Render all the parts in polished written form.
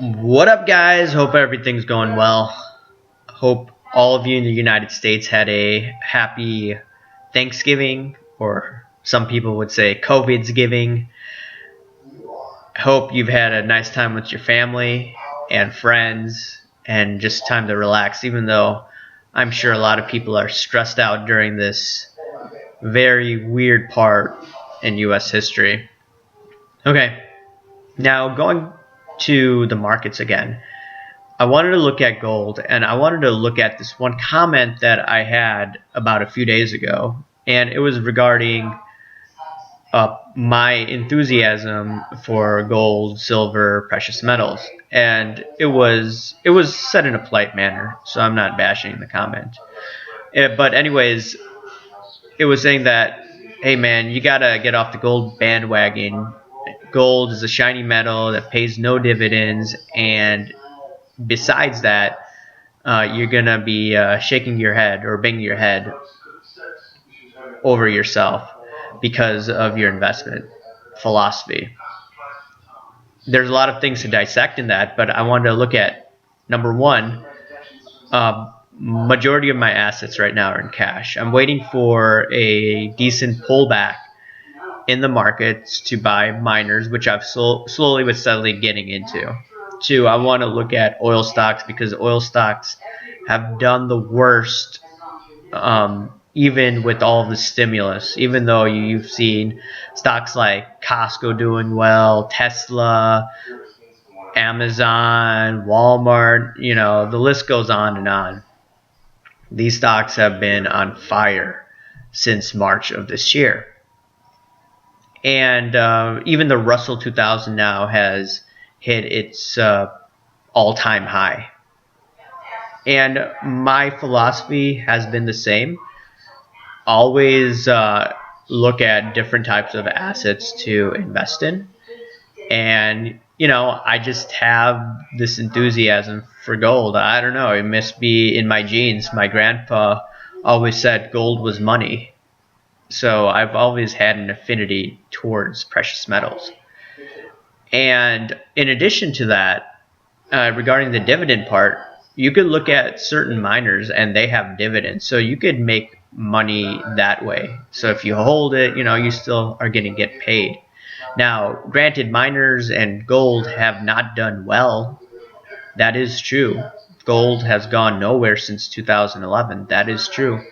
What up, guys? Hope everything's going well. Hope all of you in the United States had a happy Thanksgiving, or some people would say COVID's giving. Hope you've had a nice time with your family and friends and just time to relax, even though I'm sure a lot of people are stressed out during this very weird part in U.S. history. Okay, now going to the markets again. I wanted to look at gold, and I wanted to look at this one comment that I had about a few days ago, and it was regarding my enthusiasm for gold, silver, precious metals, and it was said in a polite manner, so I'm not bashing the comment. But anyways, it was saying that, hey man, you gotta get off the gold bandwagon. Gold is a shiny metal that pays no dividends, and besides that, you're going to be shaking your head or banging your head over yourself because of your investment philosophy. There's a lot of things to dissect in that, but I wanted to look at, number one, majority of my assets right now are in cash. I'm waiting for a decent pullback in the markets to buy miners, which I've slowly but steadily getting into. Two, I want to look at oil stocks because oil stocks have done the worst, even with all of the stimulus. Even though you've seen stocks like Costco doing well, Tesla, Amazon, Walmart, the list goes on and on. These stocks have been on fire since March of this year. And even the Russell 2000 now has hit its all-time high. And my philosophy has been the same. Always look at different types of assets to invest in. And, I just have this enthusiasm for gold. I don't know. It must be in my genes. My grandpa always said gold was money. So I've always had an affinity towards precious metals. And in addition to that, regarding the dividend part, you could look at certain miners and they have dividends. So you could make money that way. So if you hold it, you still are going to get paid. Now, granted, miners and gold have not done well. That is true. Gold has gone nowhere since 2011. That is true.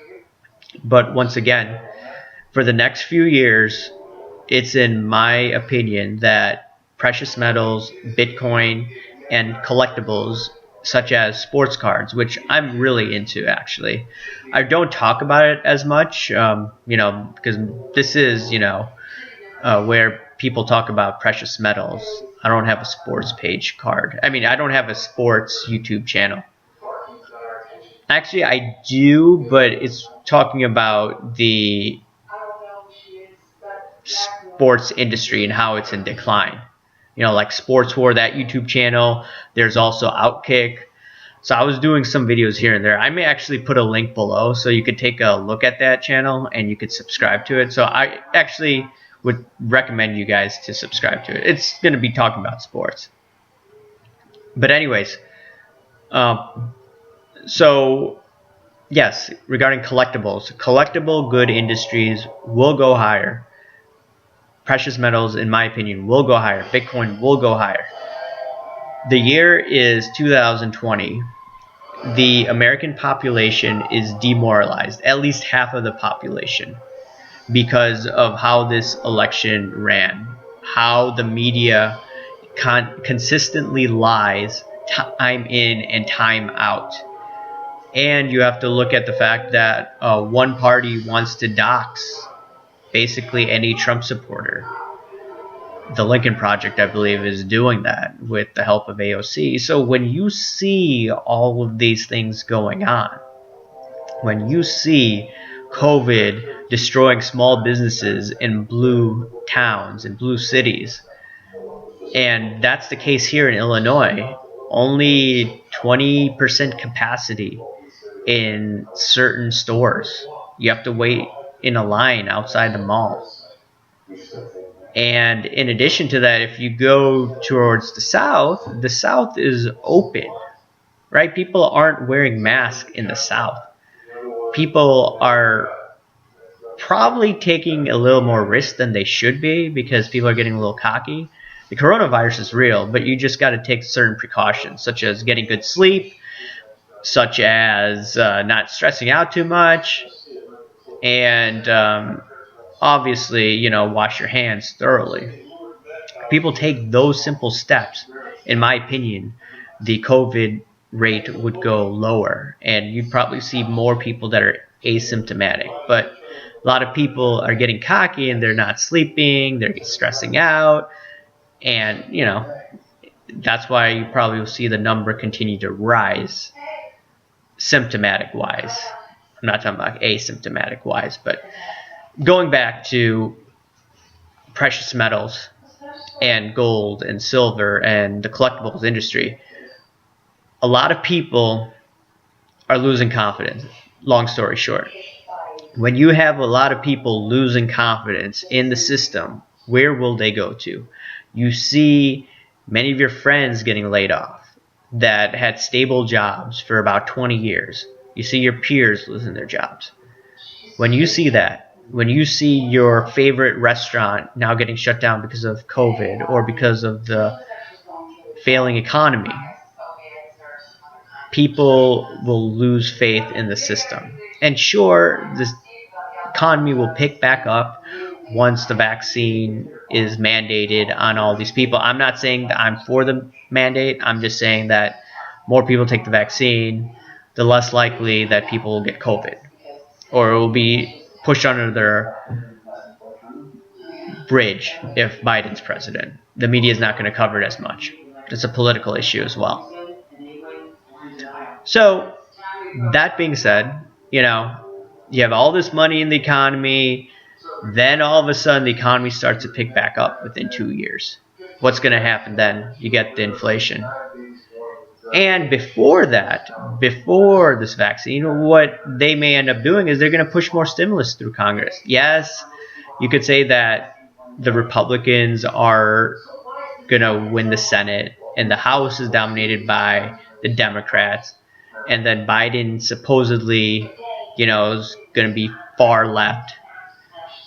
But once again, for the next few years, it's in my opinion that precious metals, Bitcoin, and collectibles such as sports cards, which I'm really into actually. I don't talk about it as much, because this is, where people talk about precious metals. I don't have a sports page card. I don't have a sports YouTube channel. Actually, I do, but it's talking about the sports industry and how it's in decline. Like Sports War, that YouTube channel. There's also Outkick. So I was doing some videos here and there. I may actually put a link below so you could take a look at that channel and you could subscribe to it. So I actually would recommend you guys to subscribe to it. It's going to be talking about sports. But anyways, so yes, regarding collectibles, collectible good industries will go higher. Precious metals, in my opinion, will go higher. Bitcoin will go higher. The year is 2020. The American population is demoralized, at least half of the population, because of how this election ran, how the media consistently lies time in and time out. And you have to look at the fact that one party wants to dox basically any Trump supporter. The Lincoln Project, I believe, is doing that with the help of AOC. So when you see all of these things going on, when you see COVID destroying small businesses in blue towns and blue cities, and that's the case here in Illinois, only 20% capacity in certain stores. You have to wait in a line outside the mall. And in addition to that, if you go towards the South is open, right? People aren't wearing masks in the South. People are probably taking a little more risk than they should be because people are getting a little cocky. The coronavirus is real, but you just got to take certain precautions, such as getting good sleep, such as not stressing out too much, and obviously, wash your hands thoroughly. People take those simple steps, in my opinion, the COVID rate would go lower, and you'd probably see more people that are asymptomatic. But a lot of people are getting cocky and they're not sleeping, they're stressing out, and that's why you probably will see the number continue to rise symptomatic wise. I'm not talking about asymptomatic wise, but going back to precious metals and gold and silver and the collectibles industry, a lot of people are losing confidence. Long story short, when you have a lot of people losing confidence in the system, where will they go to? You see many of your friends getting laid off that had stable jobs for about 20 years. You see your peers losing their jobs. When you see that, when you see your favorite restaurant now getting shut down because of COVID or because of the failing economy, people will lose faith in the system. And sure, the economy will pick back up once the vaccine is mandated on all these people. I'm not saying that I'm for the mandate. I'm just saying that more people take the vaccine, the less likely that people will get COVID, or it will be pushed under their bridge if Biden's president. The media is not going to cover it as much. It's a political issue as well. So that being said, you have all this money in the economy, then all of a sudden the economy starts to pick back up within 2 years. What's going to happen then? You get the inflation. And before that, before this vaccine, what they may end up doing is they're going to push more stimulus through Congress. Yes, you could say that the Republicans are going to win the Senate and the House is dominated by the Democrats. And then Biden supposedly, is going to be far left.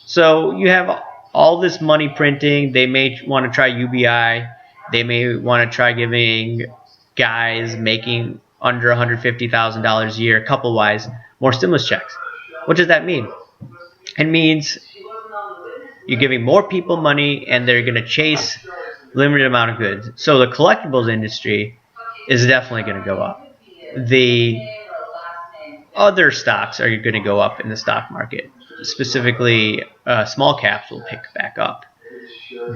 So you have all this money printing. They may want to try UBI. They may want to try giving guys making under $150,000 a year, couple-wise, more stimulus checks. What does that mean? It means you're giving more people money and they're going to chase limited amount of goods. So the collectibles industry is definitely going to go up. The other stocks are going to go up in the stock market. Specifically, small caps will pick back up.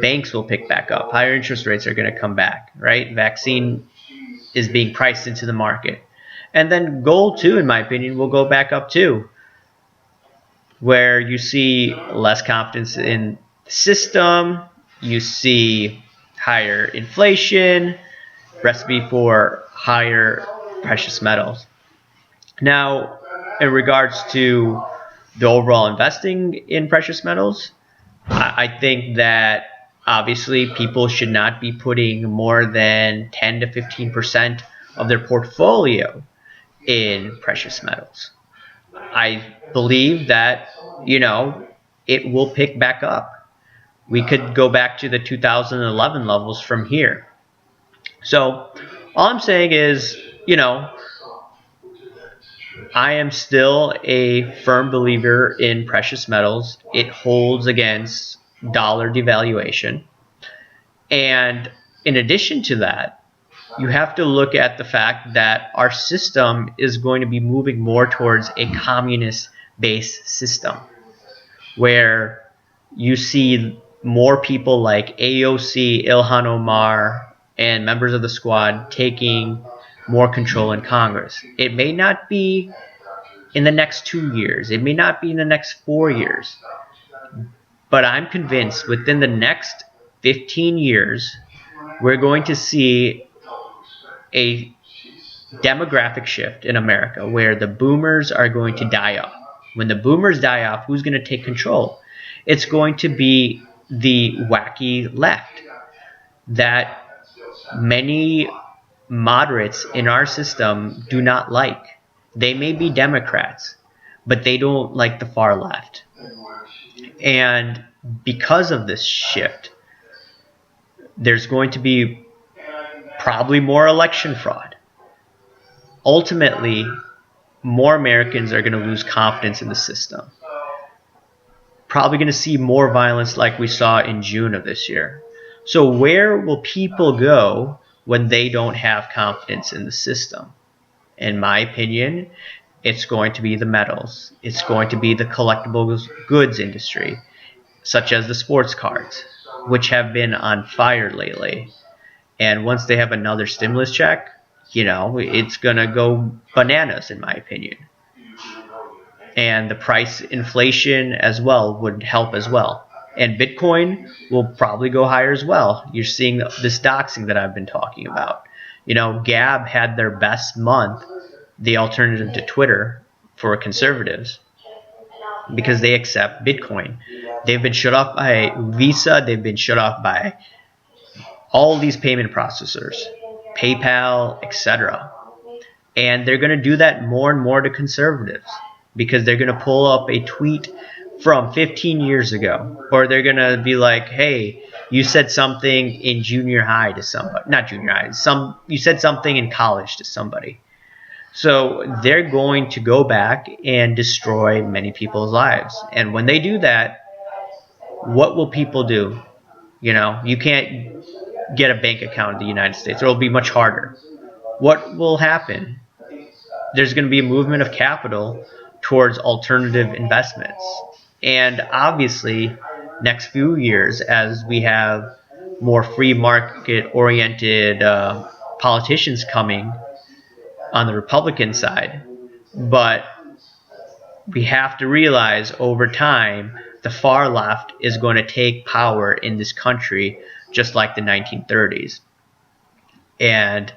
Banks will pick back up. Higher interest rates are going to come back, right? Vaccine is being priced into the market. And then gold, too, in my opinion, will go back up, too, where you see less confidence in the system. You see higher inflation, recipe for higher precious metals. Now, in regards to the overall investing in precious metals, I think that obviously people should not be putting more than 10 to 15% of their portfolio in precious metals. I believe that, it will pick back up. We could go back to the 2011 levels from here. So all I'm saying is, I am still a firm believer in precious metals. It holds against dollar devaluation. And in addition to that, you have to look at the fact that our system is going to be moving more towards a communist-based system where you see more people like AOC, Ilhan Omar, and members of the squad taking more control in Congress. It may not be in the next 2 years. It may not be in the next 4 years. But I'm convinced within the next 15 years, we're going to see a demographic shift in America where the boomers are going to die off. When the boomers die off, who's going to take control? It's going to be the wacky left that many moderates in our system do not like. They may be Democrats, but they don't like the far left. And because of this shift, there's going to be probably more election fraud. Ultimately, more Americans are going to lose confidence in the system. Probably going to see more violence like we saw in June of this year. So where will people go when they don't have confidence in the system? In my opinion, it's going to be the metals. It's going to be the collectible goods industry, such as the sports cards, which have been on fire lately. And once they have another stimulus check, it's going to go bananas, in my opinion. And the price inflation as well would help as well. And Bitcoin will probably go higher as well. You're seeing this doxing that I've been talking about. Gab had their best month, the alternative to Twitter for conservatives, because they accept Bitcoin. They've been shut off by Visa. They've been shut off by all these payment processors, PayPal, etc. And they're going to do that more and more to conservatives, because they're going to pull up a tweet from 15 years ago, or they're going to be like, hey, you said something in junior high to somebody, not junior high, you said something in college to somebody. So they're going to go back and destroy many people's lives. And when they do that, what will people do? You can't get a bank account in the United States. It will be much harder. What will happen? There's going to be a movement of capital towards alternative investments. And obviously, next few years, as we have more free market oriented politicians coming on the Republican side, but we have to realize over time the far left is going to take power in this country just like the 1930s. And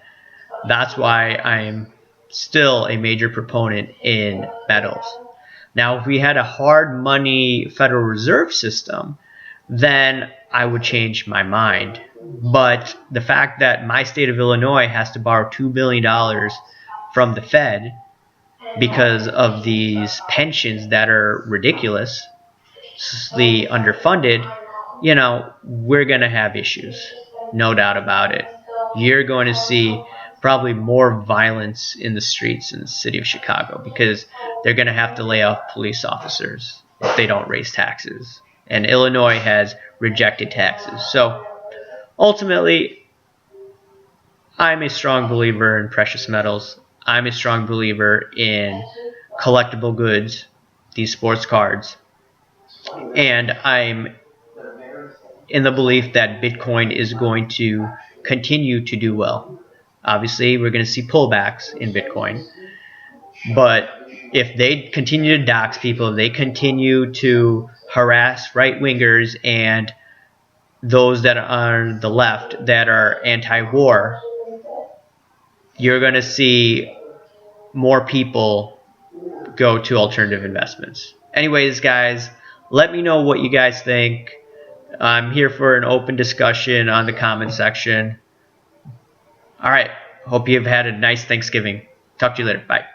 that's why I'm still a major proponent in metals. Now, if we had a hard money Federal Reserve system, then I would change my mind. But the fact that my state of Illinois has to borrow $2 billion from the Fed because of these pensions that are ridiculously underfunded, we're going to have issues. No doubt about it. You're going to see probably more violence in the streets in the city of Chicago, because they're going to have to lay off police officers if they don't raise taxes. And Illinois has rejected taxes. So ultimately, I'm a strong believer in precious metals. I'm a strong believer in collectible goods, these sports cards. And I'm in the belief that Bitcoin is going to continue to do well. Obviously, we're going to see pullbacks in Bitcoin. But if they continue to dox people, if they continue to harass right-wingers and those that are on the left that are anti-war, you're going to see more people go to alternative investments. Anyways, guys, let me know what you guys think. I'm here for an open discussion on the comment section. All right. Hope you've had a nice Thanksgiving. Talk to you later. Bye.